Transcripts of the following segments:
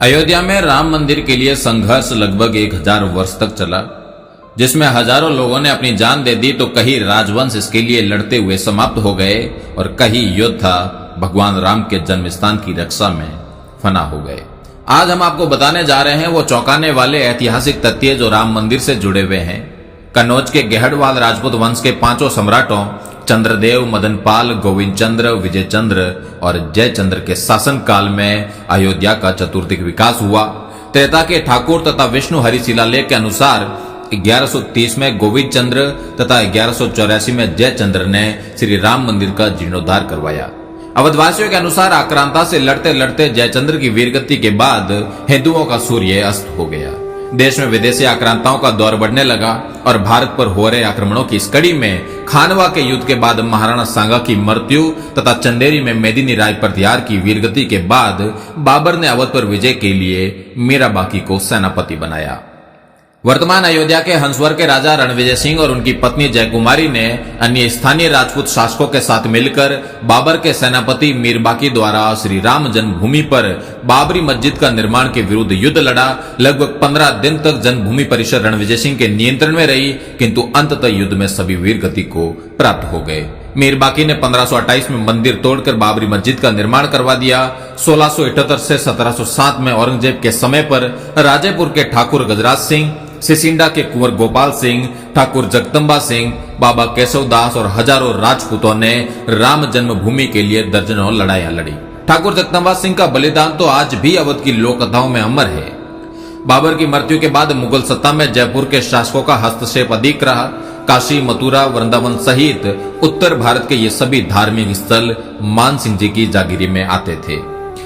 अयोध्या में राम मंदिर के लिए संघर्ष लगभग 1000 वर्ष तक चला, जिसमें हजारों लोगों ने अपनी जान दे दी तो कई राजवंश इसके लिए लड़ते हुए समाप्त हो गए और कई योद्धा भगवान राम के जन्म स्थान की रक्षा में फना हो गए। आज हम आपको बताने जा रहे हैं वो चौंकाने वाले ऐतिहासिक तथ्य जो राम मंदिर से जुड़े हुए हैं। कन्नौज के गहड़वाल राजपूत वंश के 5 सम्राटों चंद्रदेव, मदनपाल, गोविंद चंद्र, विजय चंद्र और जयचंद्र के शासन काल में अयोध्या का चतुर्दिक विकास हुआ। त्रेता के ठाकुर तथा विष्णु हरि शिलालेख के अनुसार 1130 में गोविंद चंद्र तथा 1184 में जयचंद्र ने श्री राम मंदिर का जीर्णोद्धार करवाया। अवधवासियों के अनुसार आक्रांता से लड़ते लड़ते जयचंद्र की वीरगति के बाद हिंदुओं का सूर्य अस्त हो गया। देश में विदेशी आक्रांताओं का दौर बढ़ने लगा और भारत पर हो रहे आक्रमणों की इस कड़ी में खानवा के युद्ध के बाद महाराणा सांगा की मृत्यु तथा चंदेरी में मेदिनी राय प्रत्यार की वीरगति के बाद बाबर ने अवध पर विजय के लिए मीरा बाकी को सेनापति बनाया। वर्तमान अयोध्या के हंसवर के राजा रणविजय सिंह और उनकी पत्नी जयकुमारी ने अन्य स्थानीय राजपूत शासकों के साथ मिलकर बाबर के सेनापति मीर बाकी द्वारा श्री राम जन्मभूमि पर बाबरी मस्जिद का निर्माण के विरुद्ध युद्ध लड़ा। लगभग 15 दिन तक जन्मभूमि परिसर रणविजय सिंह के नियंत्रण में रही, किंतु अंततः युद्ध में सभी वीर गति को प्राप्त हो गए। मीर बाकी ने 1528 में मंदिर तोड़कर बाबरी मस्जिद का निर्माण करवा दिया। 1678 से 1707 में औरंगजेब के समय पर राजेपुर के ठाकुर गजराज सिंह, सिसिंडा के कुंवर गोपाल सिंह, ठाकुर जगदम्बा सिंह, बाबा केशव दास और हजारों राजपूतों ने राम जन्मभूमि के लिए दर्जनों लड़ाइयां लड़ी। ठाकुर जगदम्बा सिंह का बलिदान तो आज भी अवध की लोक कथाओं में अमर है। बाबर की मृत्यु के बाद मुगल सत्ता में जयपुर के शासकों का हस्तक्षेप अधिक रहा। काशी, मथुरा, वृंदावन सहित उत्तर भारत के ये सभी धार्मिक स्थल मान सिंह जी की जागीरी में आते थे।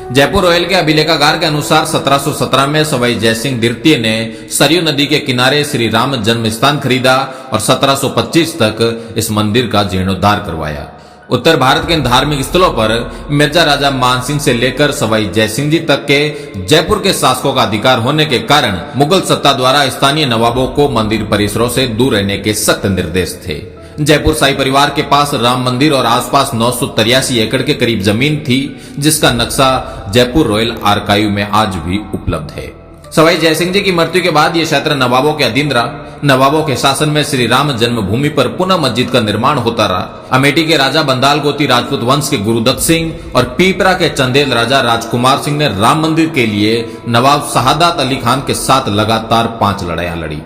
जयपुर रोयल के अभिलेखागार के अनुसार 1717 में सवाई जयसिंह द्वितीय ने सरयू नदी के किनारे श्री राम जन्म स्थान खरीदा और 1725 तक इस मंदिर का जीर्णोद्धार करवाया। उत्तर भारत के धार्मिक स्थलों पर मिर्जा राजा मानसिंह से लेकर सवाई जयसिंह जी तक के जयपुर के शासकों का अधिकार होने के कारण मुगल सत्ता द्वारा स्थानीय नवाबों को मंदिर परिसरों से दूर रहने के सख्त निर्देश थे। जयपुर शाही परिवार के पास राम मंदिर और आसपास 983 एकड़ के करीब जमीन थी, जिसका नक्शा जयपुर रॉयल आर्काइव में आज भी उपलब्ध है। सवाई जयसिंह जी की मृत्यु के बाद यह क्षेत्र नवाबों के अधीन रहा। नवाबों के शासन में श्री राम जन्मभूमि पर पुनः मस्जिद का निर्माण होता रहा। अमेठी के राजा बंदाल गोती राजपूत वंश के गुरुदत्त सिंह और पीपरा के चंदेल राजा राजकुमार सिंह ने राम मंदिर के लिए नवाब शहादत अली खान के साथ लगातार 5 लड़ाइयां लड़ी।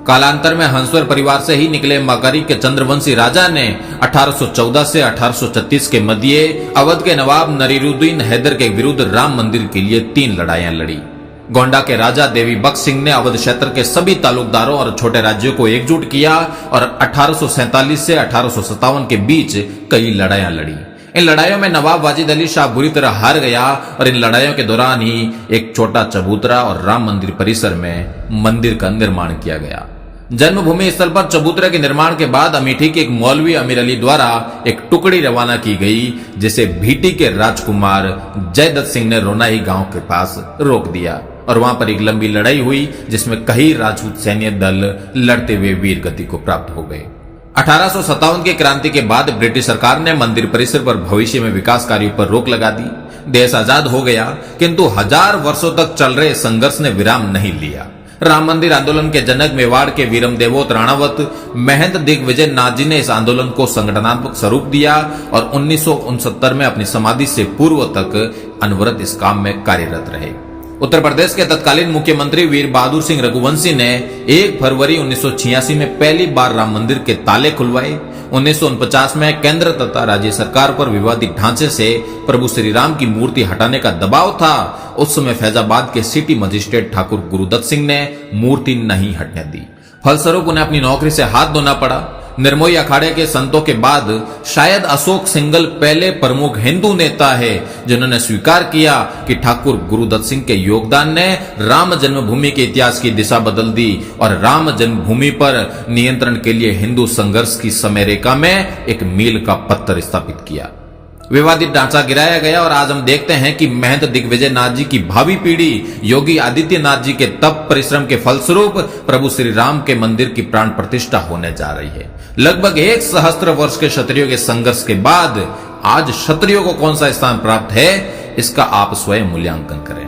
कालांतर में हंसवर परिवार से ही निकले मकारी के चंद्रवंशी राजा ने 1814 से 1836 के मध्य अवध के नवाब नरीरुद्दीन हैदर के विरुद्ध राम मंदिर के लिए 3 लड़ाइयां लड़ी। गोंडा के राजा देवी बख्श सिंह ने अवध क्षेत्र के सभी तालुकदारों और छोटे राज्यों को एकजुट किया और 1847 से 1857 के बीच कई लड़ाइयां लड़ी। इन लड़ाइयों में नवाब वाजिद अली शाह बुरी तरह हार गया और इन लड़ाइयों के दौरान ही एक छोटा चबूतरा और राम मंदिर परिसर में मंदिर का निर्माण किया गया। जन्मभूमि स्थल पर चबूतरे के निर्माण के बाद अमेठी के एक मौलवी अमीर अली द्वारा एक टुकड़ी रवाना की गई, जिसे भीटी के राजकुमार जयदत्त सिंह ने रोनाई गांव के पास रोक दिया और वहां पर एक लंबी लड़ाई हुई, जिसमें कई राजपूत सैन्य दल लड़ते हुए वीर गति को प्राप्त हो गए। 1857 की क्रांति के बाद ब्रिटिश सरकार ने मंदिर परिसर पर भविष्य में विकास कार्यों पर रोक लगा दी। देश आजाद हो गया, किंतु 1000 वर्षों तक चल रहे संघर्ष ने विराम नहीं लिया। राम मंदिर आंदोलन के जनक मेवाड़ के वीरम देवोत राणावत महंत दिग्विजय नाथ जी ने इस आंदोलन को संगठनात्मक स्वरूप दिया और 1969 में अपनी समाधि से पूर्व तक अनवरत इस काम में कार्यरत रहे। उत्तर प्रदेश के तत्कालीन मुख्यमंत्री वीर बहादुर सिंह रघुवंशी ने 1 फरवरी 1986 में पहली बार राम मंदिर के ताले खुलवाए। 1949 में केंद्र तथा राज्य सरकार पर विवादित ढांचे से प्रभु श्री राम की मूर्ति हटाने का दबाव था। उस समय फैजाबाद के सिटी मजिस्ट्रेट ठाकुर गुरुदत्त सिंह ने मूर्ति नहीं हटने दी। फलस्वरूप उन्हें अपनी नौकरी से हाथ धोना पड़ा। निर्मोही अखाड़े के संतों के बाद शायद अशोक सिंघल पहले प्रमुख हिंदू नेता है जिन्होंने स्वीकार किया कि ठाकुर गुरुदत्त सिंह के योगदान ने राम जन्मभूमि के इतिहास की दिशा बदल दी और राम जन्मभूमि पर नियंत्रण के लिए हिंदू संघर्ष की समय रेखा में एक मील का पत्थर स्थापित किया। विवादित ढांचा गिराया गया और आज हम देखते हैं कि महंत दिग्विजय नाथ जी की भावी पीढ़ी योगी आदित्यनाथ जी के तप परिश्रम के फलस्वरूप प्रभु श्री राम के मंदिर की प्राण प्रतिष्ठा होने जा रही है। लगभग 1 सहस्त्र वर्ष के क्षत्रियों के संघर्ष के बाद आज क्षत्रियों को कौन सा स्थान प्राप्त है, इसका आप स्वयं मूल्यांकन करें।